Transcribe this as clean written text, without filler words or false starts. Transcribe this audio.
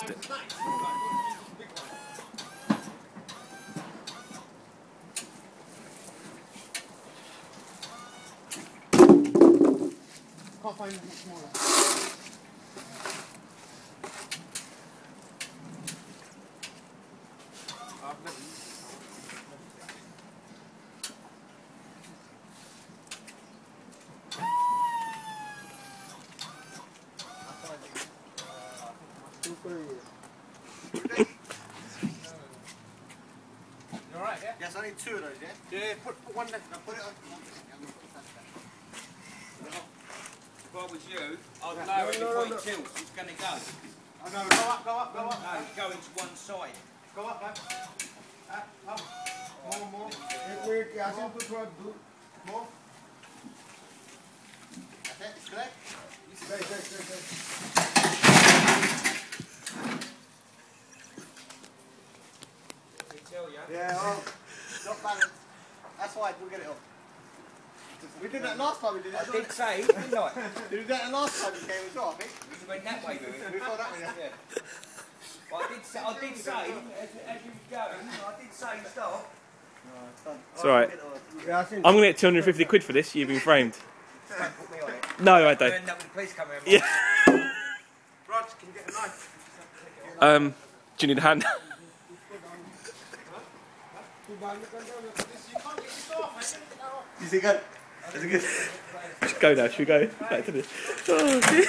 Test it. Can't find anything smaller. You alright, yeah? Yes, I need 2 of those, yeah? Yeah, put one there. Now put it on. If I was you, I'd lower it before it tilts. It's going to go. Oh no, go up, go up, go up. No, go into one side. Go up, up. Up. More. Wait, I think put one, do More. That's it, it's correct. Yeah, oh, not balanced. That's why we'll get it off. We did that last time we did it. I did say, didn't I? Did we do that the last time we came as well, I think? We went that way with it. We thought that way, yeah. Well, I did say, as you was going, I did say stop. It's alright. I'm going to get 250 quid for this. You've been framed. Don't put me on it. No, I You'll don't. end up with the police coming around. Yeah. Rog, can you get a knife? Do you need a hand? Is it good? Is it good? Just go now. Should we go back to this? Oh, dear.